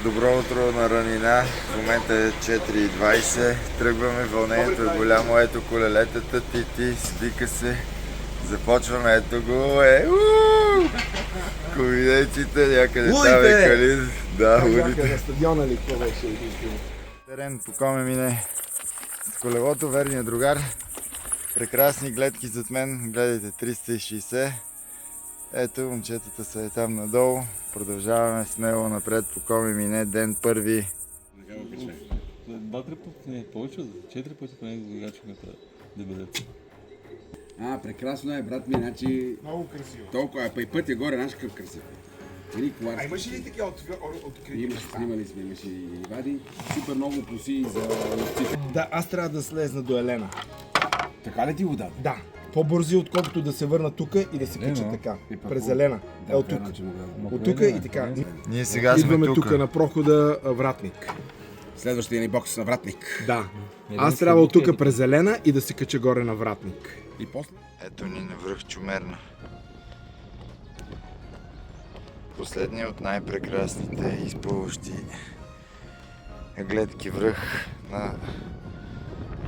Добро утро на ранина. В момента е 4:20. Тръгваме, вълнението е голямо. Ето колелетата, ти, свика се. Започваме, ето го. Ковидейците, някъде там е Калин. Да, лудите. На стадиона ли, какво беше? Терен по коме мине с колелото, верния другар. Прекрасни гледки зад мен, гледайте 360. Ето, момчетата са е там надолу. Продължаваме смело напред по коме мине ден първи. Два-три пъти, не, повече от 4 пъти поне го загачихме дебелето. Прекрасно е, брат ми, значи... Много красиво. Толкова, па и пътя горе, знаеш какъв красив. А имаш ли такива открити? Имаш, снимали сме, имаше и вади. Супер много плюси за ловците. Да, аз трябва да слезна до Елена. Така ли ти го даде? Да. По-бързи, отколкото да се върна тука и да се кача така. През Елена. Е от тук. От тука и така. Ние сега сме Идваме тук. тук на прохода Вратник. Следващия ни бокс на Вратник. Да. Аз трябва от тук през Елена и да се кача горе на Вратник. И после? Ето ни на връх Чумерна. Последният от най-прекрасните изплуващи гледки връх на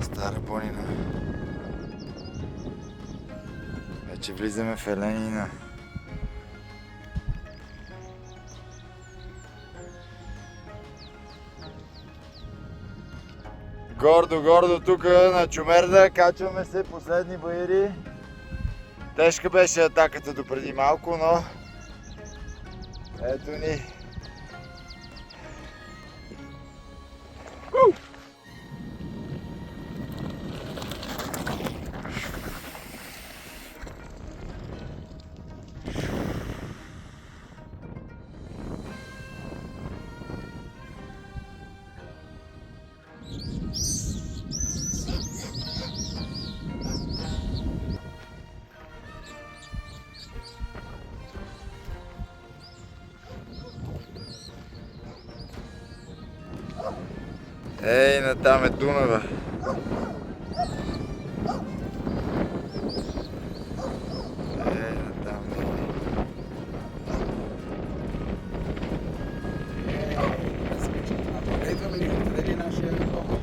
Стара планина. Вече влизаме в Еленина. Гордо тук на Чумерна, качваме се, последни баири. Тежка беше атаката допреди малко, но ето ни. Ей, натам е Дунава. Ей, натам е. Идваме ни отведели нашия поход.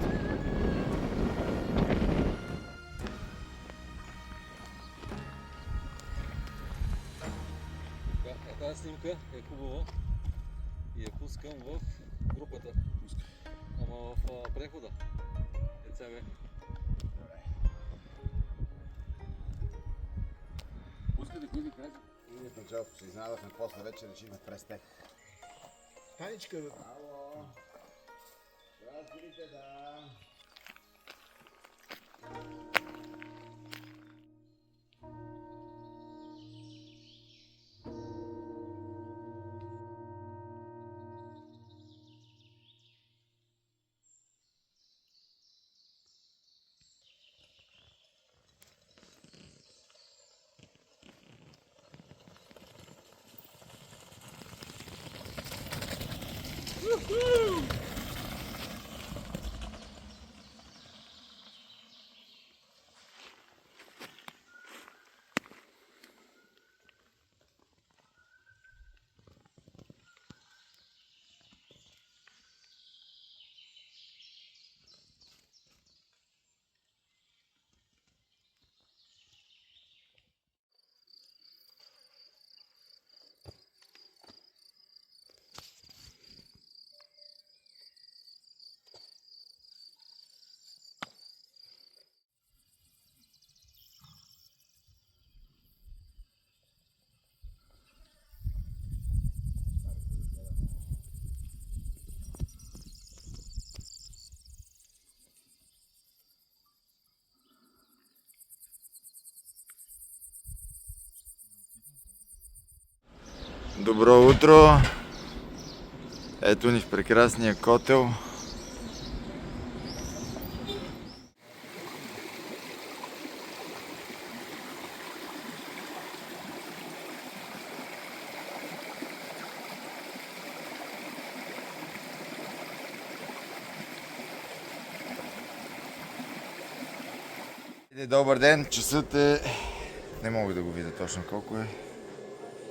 Тази снимка е хубава и я пускам в групата. Ама в прехода. Деца бе. Пускате кои ви кажа? Ние в началото се изненадахме, после вече решихме през тех. Таничка, Ало! Здравейте, да! Добро утро! Ето ни в прекрасния котел. Добър ден, часът е... Не мога да го видя точно колко е.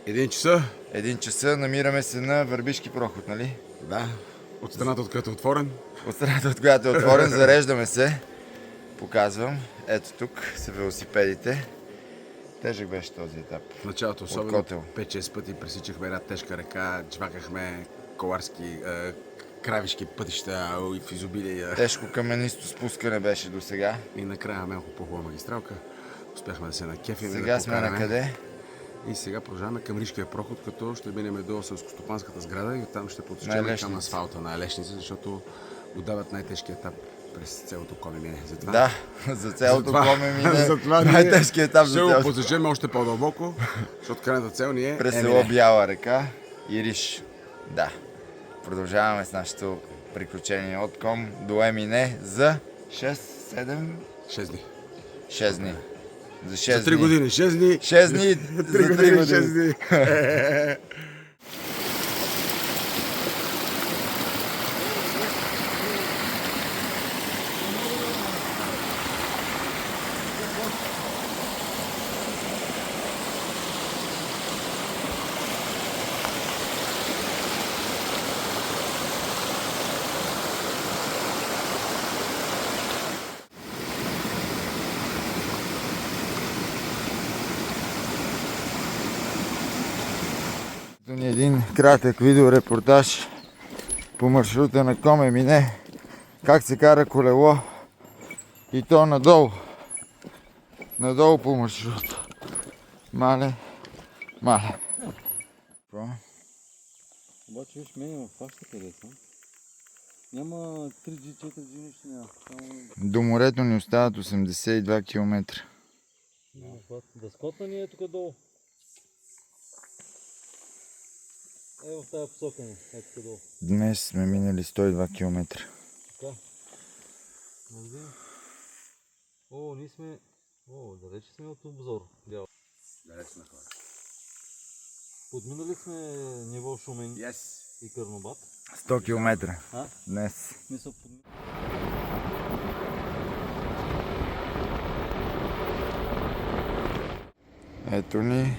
1 часа? 1 часа, намираме се на Върбишки проход, нали? Да. От страната, от която е отворен. От страната, от която е отворен, зареждаме се. Показвам. Ето тук са велосипедите. Тежък беше този етап. В началото От особено котел. 5-6 пъти пресичахме една тежка река, чвакахме коларски, кравишки пътища и в изобилие. Тежко каменисто спускане беше до сега. И накрая малко по-хубава магистралка. Успяхме да се накефим. Сега да сме покараме. на къде? И сега продължаваме към Ришкия проход, като ще минем до селскостопанската сграда и оттам ще потечем Елешница. към асфалта на Елешница, защото отдават най-тежкия етап през цялото коме мине. Затова Да, за цялото коме мине. затова Най-тежкият етап за ще го цялото. посечем още по-дълбоко, защото крайната цел ни е През село Емине. Бяла река и Риш. Да. Продължаваме с нашето приключение от Ком до Емине за 6-7 6 дни. 6 дни. За 6 За 3 години. 6 дни. 6 дни за 3 години. 6 дни. Ето ни един кратък видеорепортаж по маршрута на Ком Емине. Как се кара колело и то надолу. Надолу по маршрута. Мале. Какво? Обаче виж, мене ме фаща къде съм. Няма 3G, 4G, нищо няма. До морето ни остават 82 км. Да скотна ни е тук долу. Е в тази посока ни, е тук долу. Днес сме минали 102 км. Така. О, ние сме... О, далече сме от обзор. Дял. Далеч на хора. Подминали сме ниво Шумен Yes. и Карнобат. 100 км. А? Днес. Мисля подминали. Ето ни.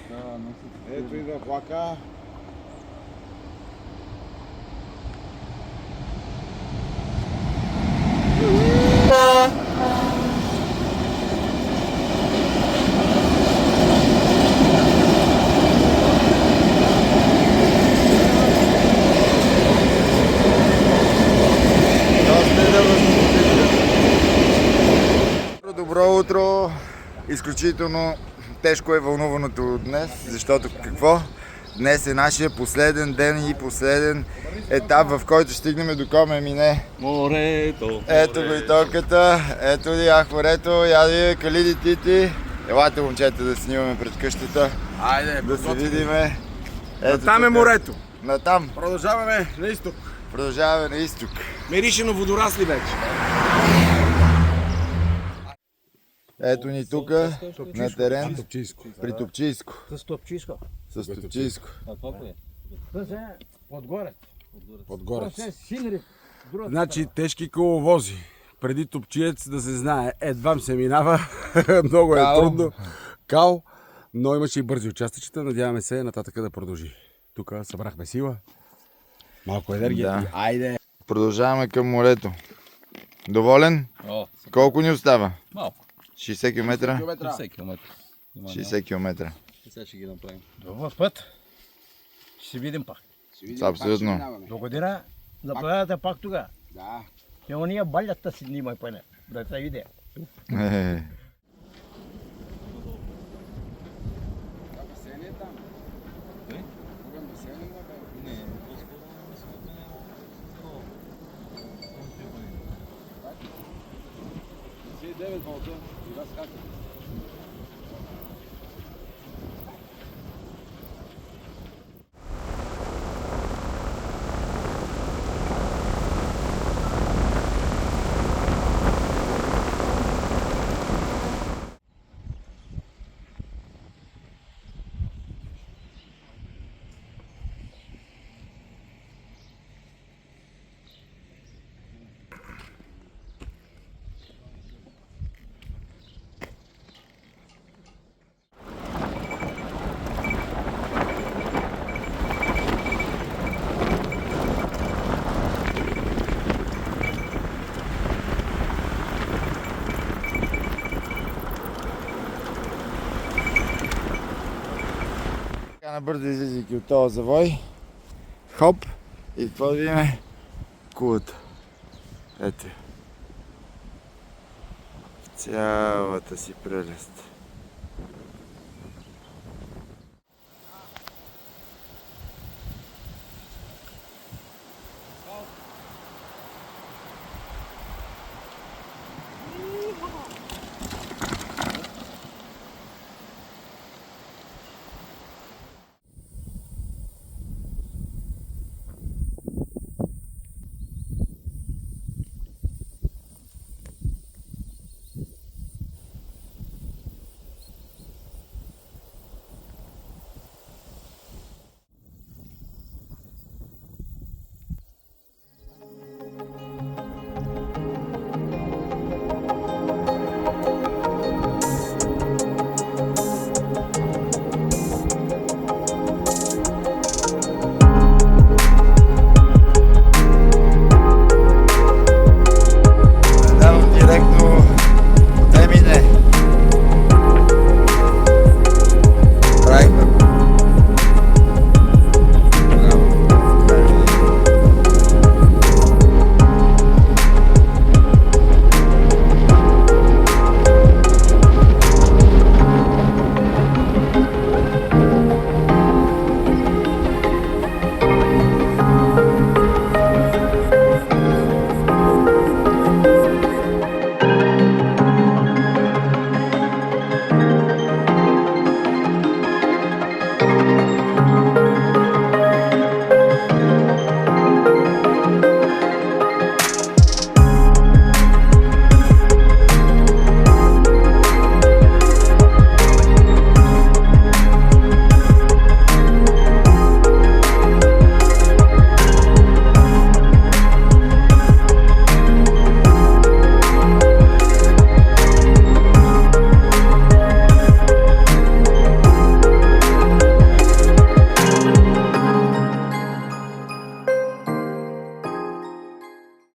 Ето идва влака. Добро утро! Изключително тежко е вълнуваното днес, защото какво? Днес е нашия последен ден и последен етап, в който стигнем до Ком Емине. Морето! Ето го и толката, ето ли морето, яде калиди тити. Елате, момчета, да снимаме пред къщата, Айде, да се видиме. Ето там е тук. морето. Натам. Продължаваме на изток. Продължаваме на изток. Мирише на водорасли вече. Ето ни тук, на терен, Топчийско. при Топчийско. С топчишка. С Топчийско. А това кое е? Това е отгоре. Отгоре. Това е Синрик. Значи тежки коловози. Преди Топчиец да се знае, едвам се минава. Много е Кал. трудно. Кал. Но имаше и бързи участъчета. Надяваме се нататък да продължи. Тук събрахме сила. Малко енергия. Да. Айде. Продължаваме към морето. Доволен? О, Колко ни остава? малко. 60 км? 50 км. 60 км. Сега ще ги направим. Добър път. Ще се видим пак. Абсолютно. До година заповядате пак тогава. Да. И ония балята си снимай поне. Да се види. Е, Не, по-скоро мисля, че няма. 9 болта. И вас как? набързо излизайки от този завой. Хоп! И какво да видим? Кулата. Ето. В цялата си прелест.